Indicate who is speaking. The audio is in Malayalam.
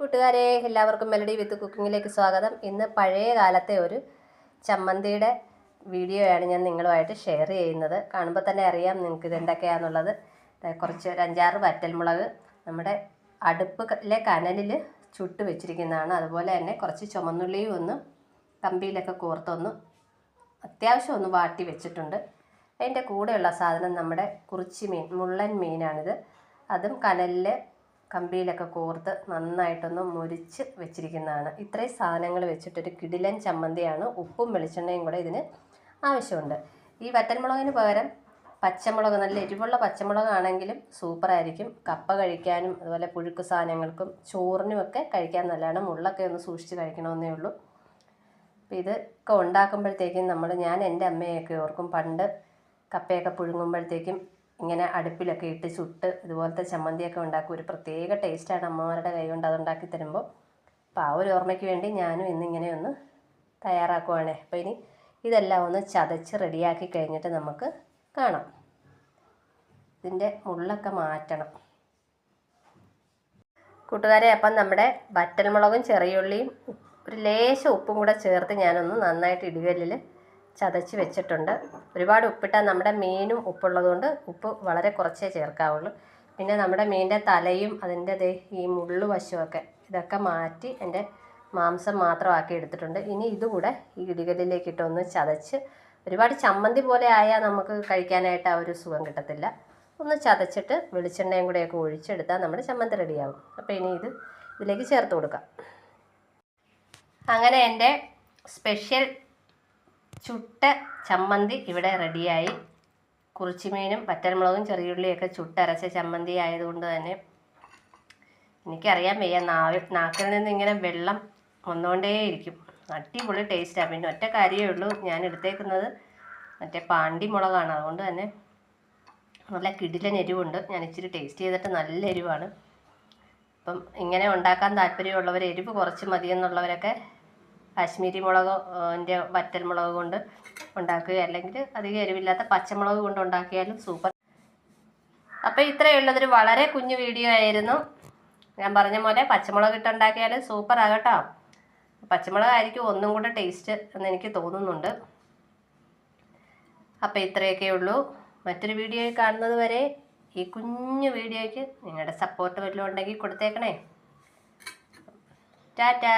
Speaker 1: കൂട്ടുകാരെ എല്ലാവർക്കും മെലഡി വിത്ത് കുക്കിങ്ങിലേക്ക് സ്വാഗതം. ഇന്ന് പഴയ കാലത്തെ ഒരു ചമ്മന്തിയുടെ വീഡിയോയാണ് ഞാൻ നിങ്ങളുമായിട്ട് ഷെയർ ചെയ്യുന്നത്. കാണുമ്പോൾ തന്നെ അറിയാം നിങ്ങൾക്ക് ഇതെന്തൊക്കെയാണെന്നുള്ളത്. കുറച്ച് ഒരു 5-6 വറ്റൽമുളക് നമ്മുടെ അടുപ്പിലെ കനലിൽ ചുട്ട് വെച്ചിരിക്കുന്നതാണ്. അതുപോലെ തന്നെ കുറച്ച് ചുമന്നുള്ളിയും ഒന്ന് കമ്പിയിലൊക്കെ കോർത്തൊന്ന് അത്യാവശ്യം ഒന്ന് വാട്ടി വെച്ചിട്ടുണ്ട്. അതിൻ്റെ കൂടെയുള്ള സാധനം നമ്മുടെ കുറിച്ചി മീൻ, മുള്ളൻ മീനാണിത്. അതും കനലിൽ കമ്പിയിലൊക്കെ കോർത്ത് നന്നായിട്ടൊന്ന് മുരിച്ച് വെച്ചിരിക്കുന്നതാണ്. ഇത്രയും സാധനങ്ങൾ വെച്ചിട്ടൊരു കിടിലൻ ചമ്മന്തിയാണ്. ഉപ്പും വെളിച്ചെണ്ണയും കൂടെ ഇതിന് ആവശ്യമുണ്ട്. ഈ വറ്റൽമുളകിന് പകരം പച്ചമുളക്, നല്ല എരിവുള്ള പച്ചമുളകാണെങ്കിലും സൂപ്പറായിരിക്കും. കപ്പ കഴിക്കാനും അതുപോലെ പുഴുക്ക് സാധനങ്ങൾക്കും ചോറിനുമൊക്കെ കഴിക്കാൻ നല്ലതാണ്. മുള്ളൊക്കെ ഒന്ന് സൂക്ഷിച്ച് കഴിക്കണമെന്നേ ഉള്ളൂ. അപ്പോൾ ഇതൊക്കെ ഉണ്ടാക്കുമ്പോഴത്തേക്കും ഞാൻ എൻ്റെ അമ്മയൊക്കെ ഓർക്കും. പണ്ട് കപ്പയൊക്കെ പുഴുങ്ങുമ്പോഴത്തേക്കും ഇങ്ങനെ അടുപ്പിലൊക്കെ ഇട്ട് ചുട്ട് ഇതുപോലത്തെ ചമ്മന്തിയൊക്കെ ഉണ്ടാക്കും. ഒരു പ്രത്യേക ടേസ്റ്റാണ് അമ്മമാരുടെ കൈ കൊണ്ട് അതുണ്ടാക്കി തരുമ്പോൾ. അപ്പോൾ ആ ഒരു ഓർമ്മയ്ക്ക് വേണ്ടി ഞാനും ഇന്നിങ്ങനെ ഒന്ന് തയ്യാറാക്കുവാണേ. അപ്പോൾ ഇനി ഇതെല്ലാം ഒന്ന് ചതച്ച് റെഡിയാക്കി കഴിഞ്ഞിട്ട് നമുക്ക് കാണാം. ഇതിൻ്റെ മുള്ളൊക്കെ മാറ്റണം കൂട്ടുകാരെ. അപ്പം നമ്മുടെ വറ്റൽമുളകും ചെറിയുള്ളിയും ഒരു ലേശം ഉപ്പും കൂടെ ചേർത്ത് ഞാനൊന്ന് നന്നായിട്ട് ഇടികല്ലിൽ ചതച്ച് വെച്ചിട്ടുണ്ട്. ഒരുപാട് ഉപ്പിട്ടാൽ നമ്മുടെ മീനും ഉപ്പുള്ളതുകൊണ്ട് ഉപ്പ് വളരെ കുറച്ചേ ചേർക്കാവുള്ളൂ. പിന്നെ നമ്മുടെ മീനിൻ്റെ തലയും അതിൻ്റെ ഈ മുള്ളു വശമൊക്കെ ഇതൊക്കെ മാറ്റി എൻ്റെ മാംസം മാത്രമാക്കി എടുത്തിട്ടുണ്ട്. ഇനി ഇതുകൂടെ ഈ ഇടികല്ലിലേക്ക് ഇട്ടൊന്ന് ചതച്ച്, ഒരുപാട് ചമ്മന്തി പോലെ ആയാൽ നമുക്ക് കഴിക്കാനായിട്ട് ആ ഒരു സുഖം കിട്ടത്തില്ല. ഒന്ന് ചതച്ചിട്ട് വെളിച്ചെണ്ണയും കൂടെയൊക്കെ ഒഴിച്ചെടുത്താൽ നമ്മുടെ ചമ്മന്തി റെഡിയാകും. അപ്പോൾ ഇനി ഇതിലേക്ക് ചേർത്ത് കൊടുക്കാം. അങ്ങനെ എൻ്റെ സ്പെഷ്യൽ ചുട്ട ചമ്മന്തി ഇവിടെ റെഡിയായി. കുറിച്ചിമീനും വറ്റൽമുളകും ചെറിയുള്ളിയൊക്കെ ചുട്ടരച്ച ചമ്മന്തി ആയതുകൊണ്ട് തന്നെ എനിക്കറിയാൻ വയ്യ, നാക്കിൽ നിന്ന് ഇങ്ങനെ വെള്ളം വന്നുകൊണ്ടേയിരിക്കും. അടിപൊളി ടേസ്റ്റാണ്. പിന്നെ ഒറ്റ കാര്യമേ ഉള്ളൂ, ഞാൻ എടുത്തേക്കുന്നത് മറ്റേ പാണ്ടി മുളകാണ്. അതുകൊണ്ട് തന്നെ നല്ല കിടിലൻ എരിവുണ്ട്. ഞാൻ ഇച്ചിരി ടേസ്റ്റ് ചെയ്തിട്ട് നല്ല എരിവാണ്. അപ്പം ഇങ്ങനെ ഉണ്ടാക്കാൻ താല്പര്യമുള്ളവർ, എരിവ് കുറച്ച് മതിയെന്നുള്ളവരൊക്കെ കാശ്മീരി മുളകിൻ്റെ വറ്റൽമുളക് കൊണ്ട് ഉണ്ടാക്കുക, അല്ലെങ്കിൽ അധികം എരിവില്ലാത്ത പച്ചമുളക് കൊണ്ട് ഉണ്ടാക്കിയാലും സൂപ്പർ. അപ്പോൾ ഇത്രയുള്ളതൊരു വളരെ കുഞ്ഞു വീഡിയോ ആയിരുന്നു. ഞാൻ പറഞ്ഞ പോലെ പച്ചമുളക് ഇട്ടുണ്ടാക്കിയാലും സൂപ്പർ ആകട്ടോ. പച്ചമുളകായിരിക്കും ഒന്നും കൂടെ ടേസ്റ്റ് എന്ന് എനിക്ക് തോന്നുന്നുണ്ട്. അപ്പോൾ ഇത്രയൊക്കെ ഉള്ളൂ. മറ്റൊരു വീഡിയോയിൽ കാണുന്നത് വരെ ഈ കുഞ്ഞു വീഡിയോയ്ക്ക് നിങ്ങളുടെ സപ്പോർട്ട് വല്ലതും ഉണ്ടെങ്കിൽ കൊടുത്തേക്കണേ. ടാറ്റാ.